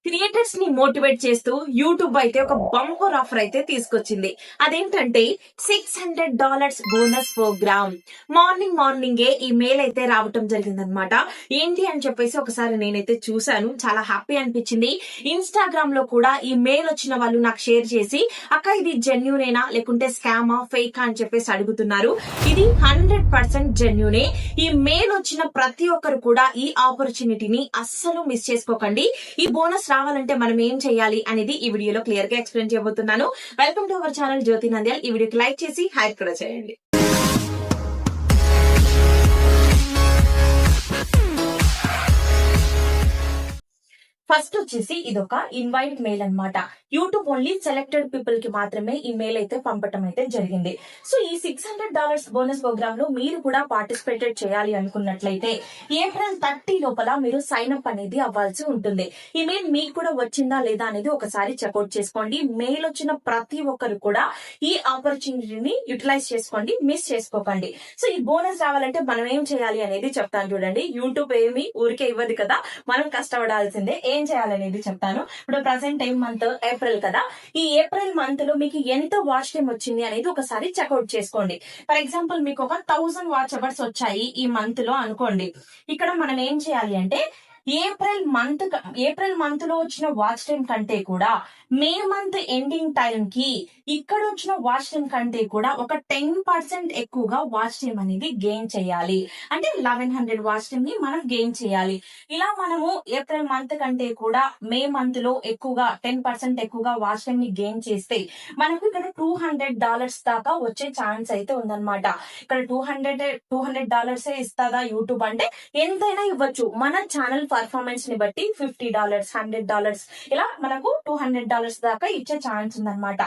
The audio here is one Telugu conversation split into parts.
క్రియేటర్స్ ని మోటివేట్ చేస్తూ యూట్యూబ్ అయితే ఒక బంపర్ ఆఫర్ అయితే తీసుకొచ్చింది. అదేంటంటే $600 బోనస్ ప్రోగ్రామ్. మార్నింగే ఈ మెయిల్ అయితే రావటం జరిగిందనమాట. ఏంటి అని చెప్పేసి ఒకసారి నేనైతే చూశాను, చాలా హ్యాపీ అనిపించింది. ఇన్స్టాగ్రామ్ లో కూడా ఈ మెయిల్ వచ్చిన వాళ్ళు నాకు షేర్ చేసి, అక్క ఇది జెన్యూనేనా లేకుంటే స్కామా ఫేకా అని చెప్పేసి అడుగుతున్నారు. ఇది 100% జెన్యూనే. ఈ మెయిల్ వచ్చిన ప్రతి ఒక్కరు కూడా ఈ ఆపర్చునిటీని అస్సలు మిస్ చేసుకోకండి. ఈ బోనస్ రావాలంటే మనం ఏం చేయాలి అనేది ఈ వీడియోలో క్లియర్ గా ఎక్స్ప్లెయిన్ చేయబోతున్నాను. వెల్కమ్ టు అవర్ ఛానల్ జ్యోతి నంద్యాల్. ఈ వీడియోకి లైక్ చేసి హైప్ కూడా చేయండి. ఫస్ట్ వచ్చేసి ఇదొక ఇన్వైట్ మెయిల్ అన్నమాట. యూట్యూబ్ ఓన్లీ సెలెక్టెడ్ పీపుల్ కి మాత్రమే ఈ మెయిల్ అయితే పంపటం అయితే జరిగింది. సో ఈ $600 బోనస్ ప్రోగ్రామ్ లో మీరు కూడా పార్టిసిపేట్ చేయాలి అనుకున్నట్లయితే ఏప్రిల్ 30 లోపల మీరు సైన్ అప్ అనేది అవ్వాల్సి ఉంటుంది. ఈ మెయిల్ మీకు కూడా వచ్చిందా లేదా అనేది ఒకసారి చెక్అౌట్ చేసుకోండి. మెయిల్ వచ్చిన ప్రతి ఒక్కరు కూడా ఈ ఆపర్చునిటీని యూటిలైజ్ చేసుకోండి, మిస్ చేసుకోకండి. సో ఈ బోనస్ రావాలంటే మనం ఏం చేయాలి అనేది చెప్తాను చూడండి. యూట్యూబ్ ఏమి ఊరికే ఇవ్వదు కదా, మనం కష్టపడాల్సిందే. ఏం చేయాలనేది చెప్తాను. ఇప్పుడు ప్రెసెంట్ టైం మంత్ ఏప్రిల్ కదా, ఈ ఏప్రిల్ మంత్ లో మీకు ఎంత వాచ్ టైం వచ్చింది అనేది ఒకసారి చెక్అౌట్ చేసుకోండి. ఫర్ ఎగ్జాంపుల్ మీకు ఒక 1000 వాచ్ అవర్స్ వచ్చాయి ఈ మంత్ లో అనుకోండి. ఇక్కడ మనం ఏం చేయాలి అంటే ఏప్రిల్ మంత్ లో వచ్చిన వాచ్ టైం కంటే కూడా మే మంత్ ఎండింగ్ టైం కి ఇక్కడ వచ్చిన వాచ్ టైం కంటే కూడా ఒక 10% ఎక్కువగా వాచ్ టైం అనేది గెయిన్ చేయాలి. అంటే 1100 వాచ్ టైం ని మనం గెయిన్ చేయాలి. ఇలా మనము ఏప్రిల్ మంత్ కంటే కూడా మే మంత్ లో ఎక్కువగా 10% ఎక్కువగా వాచ్ టైం ని గెయిన్ చేస్తే మనకు ఇక్కడ $200 దాకా వచ్చే ఛాన్స్ అయితే ఉందన్నమాట. ఇక్కడ $200 ఇస్తాదా యూట్యూబ్ అంటే ఎంతైనా ఇవ్వచ్చు. మన ఛానల్ పర్ఫార్మెన్స్ ని బట్టి $50, $100 ఇలా మనకు $200 దాకా ఇచ్చే ఛాన్స్ ఉందన్నమాట.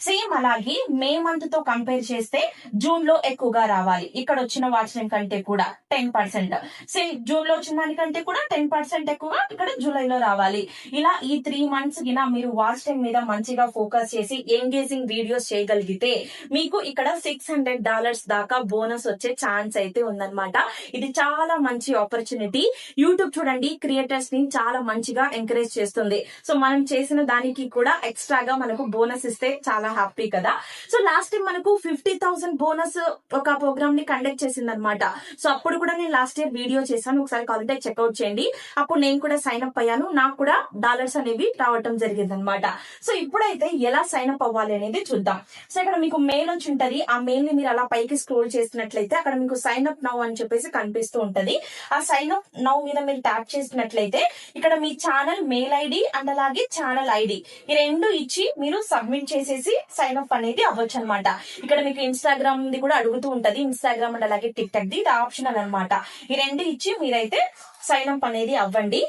సేమ్ అలాగే మే మంత్ తో కంపేర్ చేస్తే జూన్ లో ఎక్కువగా రావాలి. ఇక్కడ వచ్చిన వాచ్ టైం కంటే కూడా 10%. సేమ్ జూన్ లో వచ్చిన దానికంటే కూడా 10% ఎక్కువగా ఇక్కడ జూలైలో రావాలి. ఇలా ఈ 3 మంత్స్ గిన మీరు వాచ్ టైం మీద మంచిగా ఫోకస్ చేసి ఎంగేజింగ్ వీడియోస్ చేయగలిగితే మీకు ఇక్కడ $600 దాకా బోనస్ వచ్చే ఛాన్స్ అయితే ఉందన్నమాట. ఇది చాలా మంచి ఆపర్చునిటీ. యూట్యూబ్ చూడండి క్రియేటర్స్ ని చాలా మంచిగా ఎంకరేజ్ చేస్తుంది. సో మనం చేసిన దానికి కూడా ఎక్స్ట్రాగా మనకు బోనస్ ఇస్తే చాలా హ్యాపీ కదా. సో లాస్ట్ టైం మనకు 50,000 బోనస్ ఒక ప్రోగ్రామ్ ని కండక్ట్ చేసింది అనమాట. సో అప్పుడు కూడా నేను లాస్ట్ ఇయర్ వీడియో చేశాను, ఒకసారి కావాలంటే చెక్అౌట్ చేయండి. అప్పుడు నేను కూడా సైన్ అప్ అయ్యాను, నాకు కూడా డాలర్స్ అనేవి రావటం జరిగింది అనమాట. సో ఇప్పుడైతే ఎలా సైన్ అప్ అవ్వాలి అనేది చూద్దాం. సో ఇక్కడ మీకు మెయిల్ వచ్చి ఉంటది. ఆ మెయిల్ ని మీరు అలా పైకి స్క్రోల్ చేసినట్లయితే అక్కడ మీకు సైన్ అప్ నౌ అని చెప్పేసి కనిపిస్తూ ఉంటది. ఆ సైన్ అప్ నౌ మీద మీరు ట్యాప్ చేసినట్లయితే ఇక్కడ మీ ఛానల్ మెయిల్ ఐడి అండ్ అలాగే ఛానల్ ఐడి ఈ రెండు ఇచ్చి మీరు సబ్మిట్ చేసేసి సైన్ అప్ అనేది అవ్వచ్చు అనమాట. ఇక్కడ మీకు ఇన్స్టాగ్రామ్ ది కూడా అడుగుతూ ఉంటది, ఇన్స్టాగ్రామ్ అండ్ అలాగే టిక్ టాక్ ది, ఇది ఆప్షనల్ అనమాట. ఈ రెండు ఇచ్చి మీరైతే సైన్ అప్ అనేది అవ్వండి.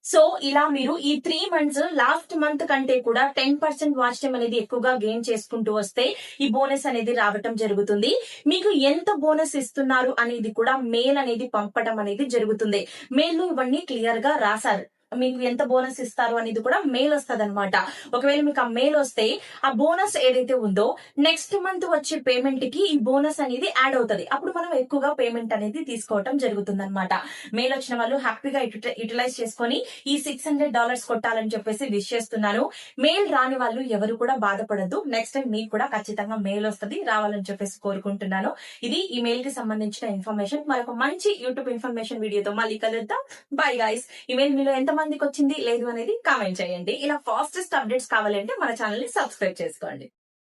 సో ఇలా మీరు ఈ 3 మంత్స్ లాస్ట్ మంత్ కంటే కూడా 10% వాచ్ టైం అనేది ఎక్కువగా గెయిన్ చేసుకుంటూ వస్తే ఈ బోనస్ అనేది రావటం జరుగుతుంది. మీకు ఎంత బోనస్ ఇస్తున్నారు అనేది కూడా మెయిల్ అనేది పంపడం అనేది జరుగుతుంది. మెయిల్ లో ఇవన్నీ క్లియర్ గా రాశారు. మీకు ఎంత బోనస్ ఇస్తారు అనేది కూడా మెయిల్ వస్తుంది అనమాట. ఒకవేళ మీకు ఆ మెయిల్ వస్తే ఆ బోనస్ ఏదైతే ఉందో నెక్స్ట్ మంత్ వచ్చే పేమెంట్ కి ఈ బోనస్ అనేది యాడ్ అవుతుంది. అప్పుడు మనం ఎక్కువగా పేమెంట్ అనేది తీసుకోవటం జరుగుతుంది అనమాట. మెయిల్ వచ్చిన వాళ్ళు హ్యాపీగా యూటిలైజ్ చేసుకొని ఈ $600 కొట్టాలని చెప్పేసి విష్ చేస్తున్నాను. మెయిల్ రాని వాళ్ళు ఎవరు కూడా బాధపడద్దు. నెక్స్ట్ టైం మీకు కూడా ఖచ్చితంగా మెయిల్ వస్తుంది, రావాలని చెప్పేసి కోరుకుంటున్నాను. ఇది ఈ మెయిల్ కి సంబంధించిన ఇన్ఫర్మేషన్. మరొక మంచి యూట్యూబ్ ఇన్ఫర్మేషన్ వీడియోతో మళ్ళీ కలుద్దాం. Bye guys. ఈ మెయిల్ మీలో ఎంత మందికి వచ్చింది లేదు అనేది కామెంట్ చేయండి. ఇలా ఫాస్టెస్ట్ అప్డేట్స్ కావాలంటే మన ఛానల్ ని సబ్స్క్రైబ్ చేసుకోండి.